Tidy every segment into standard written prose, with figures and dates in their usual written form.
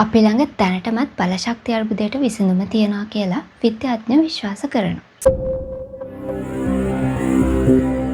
අපි ළඟ දැනටමත් බලශක්ති අර්බුදයට විසඳුම තියනවා කියලා විද්‍යාඥයෝ විශ්වාස කරනවා.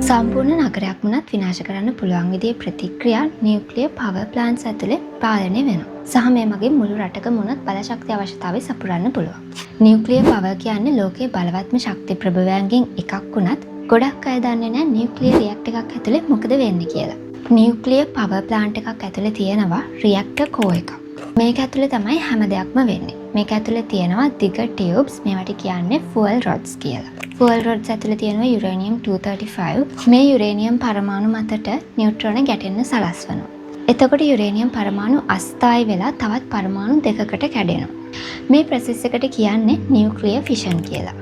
සම්පූර්ණ නගරයක් වුණත් විනාශ කරන්න පුළුවන් විදිහේ ප්‍රතික්‍රියා නියුක්ලියර් පවර් ප්ලාන්ට්ස් ඇතුලේ පාලනය වෙනවා. සහ මේ මගින් මුළු රටකම වුණත් බලශක්ති අවශ්‍යතාවය සපුරන්න පුළුවන්. නියුක්ලියර් පවර් කියන්නේ ලෝකයේ බලවත්ම ශක්ති ප්‍රභවයන්ගෙන් එකක් වුණත් ගොඩක් අය දන්නේ නැහැ නියුක්ලියර් රියැක්ටර් එකක් ඇතුලේ මොකද වෙන්නේ කියලා. නියුක්ලියර් පවර් ප්ලාන්ට් එකක් ඇතුලේ තියෙනවා රියැක්ටර් කෝ එකක්. මේක ඇතුලේ තමයි හැම දෙයක්ම වෙන්නේ. මේක ඇතුලේ තියෙනවා දිග ටියුබ්ස්, මේවට කියන්නේ ෆුවල් රොඩ්ස් කියලා. ෆුවල් රොඩ්ස් ඇතුලේ තියෙනවා යුරේනියම් 235. මේ යුරේනියම් පරමාණු මතට නියුට්‍රෝන ගැටෙන්න සලස්වනවා. එතකොට යුරේනියම් පරමාණු අස්ථායි වෙලා තවත් පරමාණු දෙකකට කැඩෙනවා. මේ ප්‍රොසෙස් එකට කියන්නේ නියුක්ලියර් ෆිෂන් කියලා.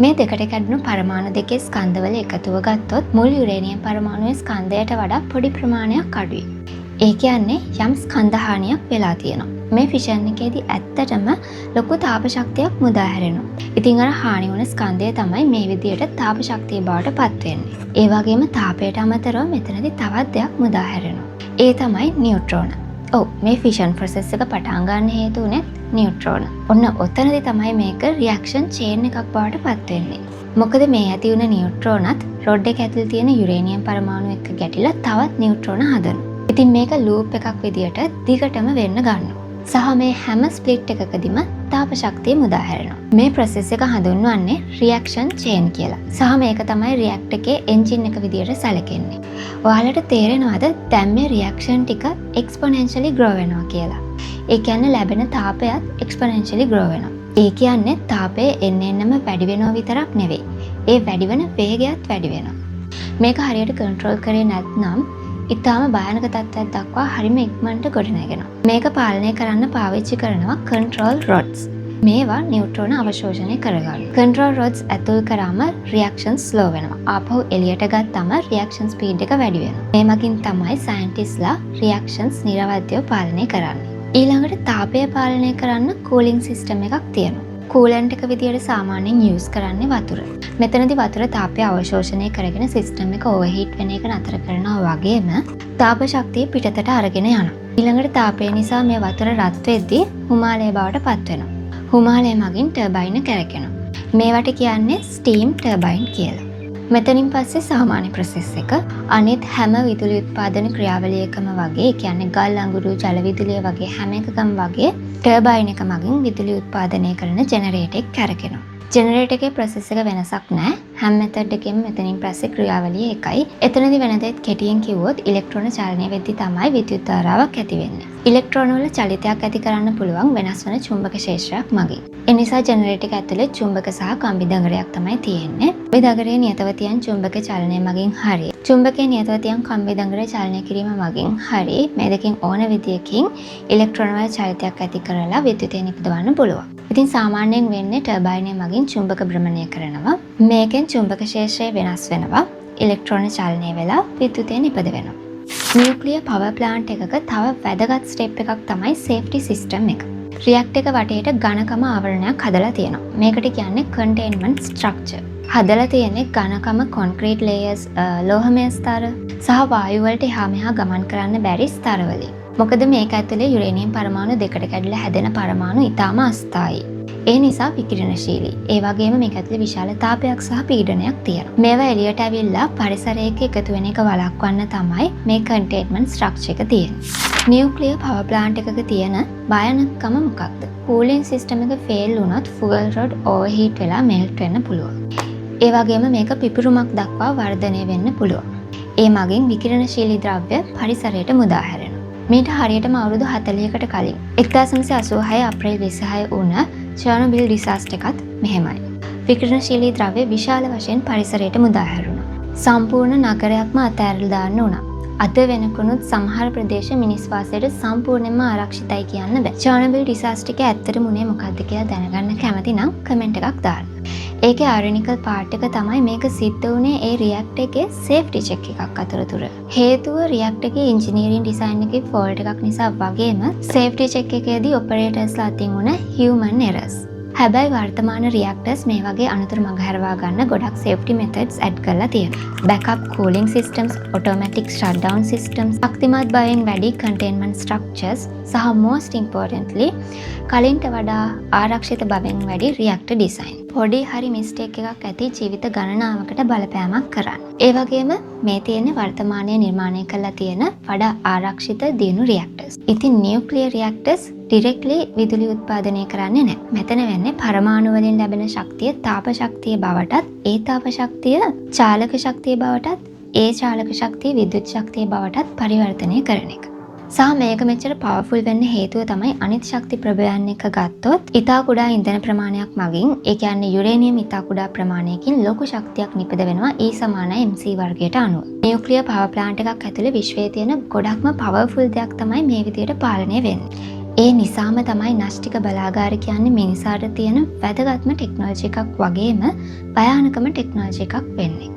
මේ දෙකට කැඩුණු පරමාණු දෙකේ ස්කන්ධවල එකතුව ගත්තොත් මුල් යුරේනියම් පරමාණුවේ ස්කන්ධයට වඩා පොඩි ප්‍රමාණයක් අඩුයි. ඒ කියන්නේ යම් ස්කන්ධ හානියක් වෙලා තියෙනවා. මේ ෆිෂන් එකේදී ඇත්තටම ලොකු තාප ශක්තියක් මුදා හැරෙනවා. ඉතින් අර හානි වුණ ස්කන්ධය තමයි මේ විදියට තාප ශක්තිය බවට පත් වෙන්නේ. ඒ වගේම තාපයට අමතරව මෙතනදී තවත් දෙයක් මුදා හැරෙනවා. ඒ තමයි නියුට්‍රෝන. ඔව් මේ ෆිෂන් ප්‍රොසෙස් එක පටන් ගන්න හේතු උනේ නියුට්‍රෝන. ඔන්න ඔතනදී තමයි මේක රියැක්ෂන් චේන් එකක් බවට පත් වෙන්නේ. මොකද මේ ඇති වුණ නියුට්‍රෝනත් රොඩ් එක ඇතුළේ තියෙන යුරේනියම් පරමාණු එක්ක ගැටිලා තවත් නියුට්‍රෝන හදනවා. ඉතින් මේක ලූප් එකක් විදියට දිගටම වෙන්න ගන්නවා. සහ මේ හැම ස්ප්ලිට් එකකදීම තාප ශක්තිය මුදා හැරෙනවා. මේ ප්‍රොසෙස් එක හඳුන්වන්නේ රියැක්ෂන් චේන් කියලා. සහ මේක තමයි රියැක්ටර් එකේ එන්ජින් එක විදියට සැලකෙන්නේ. ඔයාලට තේරෙනවද දැන් මේ රියැක්ෂන් ටික එක්ස්පොනෙන්ෂියලි ග්‍රෝ වෙනවා කියලා? ඒ කියන්නේ ලැබෙන තාපයත් එක්ස්පොනෙන්ෂියලි ග්‍රෝ වෙනවා. ඒ කියන්නේ තාපය එන්නෙන්නම වැඩි වෙනව විතරක් නෙවෙයි. ඒ වැඩි වෙන වේගයත් වැඩි වෙනවා. මේක හරියට කන්ට්‍රෝල් කරේ නැත්නම් ඉතාම භයානක තත්ත්වයක් දක්වා හරිම ඉක්මනට ගොඩනැගෙනවා. මේක පාලනය කරන්න පාවිච්චි කරනවා කන්ට්‍රෝල් රොඩ්ස්. මේවා නියුට්‍රෝන අවශෝෂණය කරගන්න. කන්ට්‍රෝල් රොඩ්ස් ඇතුල් කරාම රියැක්ෂන් ස්ලෝ වෙනවා. ආපහු එළියට ගත්තම රියැක්ෂන් ස්පීඩ් එක වැඩි වෙනවා. මේ මගින් තමයි සයන්ටිස්ලා රියැක්ෂන්ස් නිරවද්‍යව පාලනය කරන්නේ. ඊළඟට තාපය පාලනය කරන්න කූලින් සිස්ටම් එකක් තියෙනවා. කූලන්ට් එක විදියට සාමාන්‍යයෙන් යූස් කරන්නේ වතුර. මෙතනදී වතුර තාපය අවශෝෂණය කරගෙන සිස්ටම් එක ඕවර්හීට් වෙන එක නතර කරනවා වගේම තාප ශක්තිය පිටතට අරගෙන යනවා. ඊළඟට තාපය නිසා මේ වතුර රත් වෙද්දී හිමාලය බවට පත් වෙනවා. හිමාලය මගින් ටර්බයින් කැරකෙනවා. මේවට කියන්නේ ස්ටීම් ටර්බයින් කියලා. මෙතනින් පස්සේ සාමාන්‍ය ප්‍රොසෙස් එක අනිත් හැම විදුලි උත්පාදන ක්‍රියාවලියකම වගේ, කියන්නේ ගල් අඟුරු ජල විදුලිය වගේ හැම එකකම වගේ ටර්බයින් එක මගින් විදුලි උත්පාදනය කරන ජෙනරේටර් එක කැරකෙනවා. ජෙනරේටර් එකේ ප්‍රොසෙස් එක වෙනසක් නැහැ. හැම මෙතඩ් එකෙම මෙතනින් පස්සේ ක්‍රියාවලිය එකයි. එතනදී වෙන දෙයක් කෙටියෙන් කිව්වොත් ඉලෙක්ට්‍රෝන චලනය වෙද්දී තමයි විද්‍යුත් ධාරාවක් ඇති වෙන්නේ. ඉලෙක්ට්‍රෝන වල චලිතයක් ඇති කරන්න පුළුවන් වෙනස් වෙන චුම්බක ක්ෂේත්‍රයක් මගින්. ඒ නිසා ජෙනරේටර් එක ඇතුලේ චුම්බක සහ කම්බි දඟරයක් තමයි තියෙන්නේ. මේ දඟරේ නියතව තියන් චුම්බක චලනය මගින් හරි චුම්බකයේ නියතව තියන් කම්බි දඟරේ චලනය කිරීම මගින් හරි මේ දෙකෙන් ඕන විදියකින් ඉලෙක්ට්‍රෝන වල චලිතයක් ඇති කරලා විද්‍යුතය නිපදවන්න පුළුවන්. ඉතින් සාමාන්‍යයෙන් වෙන්නේ ටර්බයිනය මගින් චුම්බක භ්‍රමණය කරනවා. මේකෙන් චුම්බක ක්ෂේත්‍රය වෙනස් වෙනවා. ඉලෙක්ට්‍රෝන චලනය වෙලා විද්‍යුතය නිපද වෙනවා. නියුක්ලියර් පවර් ප්ලාන්ට් එකක තව වැදගත් ස්ටෙප් එකක් තමයි සේෆ්ටි සිස්ටම් එක. රියැක්ටර් එක වටේට ඝනකම ආවරණයක් හදලා තියෙනවා. මේකට කියන්නේ කන්ටේන්මන්ට් ස්ට්‍රක්චර්. හදලා තියෙන්නේ ඝනකම කොන්ක්‍රීට් ලේයර්ස්, ලෝහමය ස්තර සහ වායු වලට එහා මෙහා ගමන් කරන්න බැරි ස්තර වලින්. මොකද මේක ඇතුලේ යුරේනියම් පරමාණු දෙකට කැඩිලා හැදෙන පරමාණු ඉතාම අස්ථායි. ඒ නිසා විකිරණශීලී. ඒ වගේම මේක ඇතුලේ විශාල තාපයක් සහ පීඩනයක් තියෙනවා. මේවා එළියට ඇවිල්ලා පරිසරයක එකතු වෙන එක වළක්වන්න තමයි මේ කන්ටේන්මන්ට් ස්ට්‍රක්චර් එක තියෙන්නේ. නියුක්ලියර් පවර් ප්ලාන්ට් එකක තියෙන භයානකම මොකක්ද? කූලින් සිස්ටම් එක ෆේල් වුණොත් ෆුවල් රොඩ් ඕවර්හීට් වෙලා මෙල්ට් වෙන්න පුළුවන්. ඒ වගේම මේක පිපිරුමක් දක්වා වර්ධනය වෙන්න පුළුවන්. ඒ මගින් විකිරණශීලී ද්‍රව්‍ය පරිසරයට මුදා හැරෙනවා. මීට හරියටම අවුරුදු 40කට කලින් 1986 අප්‍රේල් 26 වුණ චර්නොබිල් ඩිසාස්ටර් එකත් මෙහෙමයි. විකිරණශීලී ද්‍රව්‍ය විශාල වශයෙන් පරිසරයට මුදා හැරුණා. සම්පූර්ණ නගරයක්ම අතහැරලා දාන්න උනා. අද වෙනකුණුත් සමහර ප්‍රදේශ මිනිස් වාසයට සම්පූර්ණයෙන්ම ආරක්ෂිතයි කියන්න බෑ. චර්නොබිල් ඩිසාස්ටර් එක ඇත්තටම උනේ මොකද්ද කියලා දැනගන්න කැමති නම් කමෙන්ට් එකක් දාන්න. ඒකේ ආයරනිකල් පාර්ට් එක තමයි මේක සිද්ධ වුණේ ඒ රියැක්ටර් එකේ සේෆ්ටි චෙක් එකක් අතරතුර. හේතුව රියැක්ටර් එකේ ඉංජිනේරින් ඩිසයින් එකේ ෆෝල්ට් එකක් නිසා වගේම සේෆ්ටි චෙක් එකේදී ඔපරේටර්ස්ලා අතින් වුණ හියුමන් එරර්ස්. හැබැයි වර්තමාන රියැක්ටර්ස් මේ වගේ අනතුරු මගහැරවා ගන්න ගොඩක් සේෆ්ටි මෙතඩ්ස් ඇඩ් කරලා තියෙනවා. Backup cooling systems, automatic shutdown systems, ශක්තිමත් බයෙන් වැඩි කන්ටේන්මන්ට් ස්ට්‍රක්චර්ස් සහ most importantly කලින්ට වඩා ආරක්ෂිත බවෙන් වැඩි රියැක්ටර් ඩිසයින්. පොඩි හරි මිස්ටේක් එකක් ඇති ජීවිත ගණනාවකට බලපෑමක් කරන්න. ඒ වගේම මේ තියෙන වර්තමානයේ නිර්මාණය කරලා තියෙන වඩා ආරක්ෂිත දියුණු රියැක්ටර්ස්. ඉතින් නියුක්ලියර් රියැක්ටර්ස් ඩිරෙක්ට්ලි විදුලි උත්පාදනය කරන්නේ නැහැ. මෙතන වෙන්නේ පරමාණු වලින් ලැබෙන ශක්තිය තාප ශක්තිය බවටත්, ඒ තාප ශක්තිය චාලක ශක්තිය බවටත්, ඒ චාලක ශක්තිය විද්‍යුත් ශක්තිය බවටත් පරිවර්තනය කරන එක. සහ මේක මෙච්චර පවර්ෆුල් වෙන්න හේතුව තමයි අනිත් ශක්ති ප්‍රභයන් එක ගත්තොත් ඉතා කුඩා ඉන්ධන ප්‍රමාණයක් මගින්, ඒ කියන්නේ යුරේනියම් ඉතා කුඩා ප්‍රමාණයකින් ලොකු ශක්තියක් නිපද වෙනවා E = mc වර්ගයට අනුව. නියුක්ලියර් පවර් ප්ලාන්ට් එකක් ඇතුලේ විශ්වයේ තියෙන ගොඩක්ම පවර්ෆුල් දෙයක් තමයි මේ විදිහට පාලනය වෙන්නේ. ඒ නිසාම තමයි න්‍යෂ්ටික බලාගාර කියන්නේ මිනිසාට තියෙන වැදගත්ම ටෙක්නොලොජි එකක් වගේම භයානකම ටෙක්නොලොජි එකක් වෙන්නේ.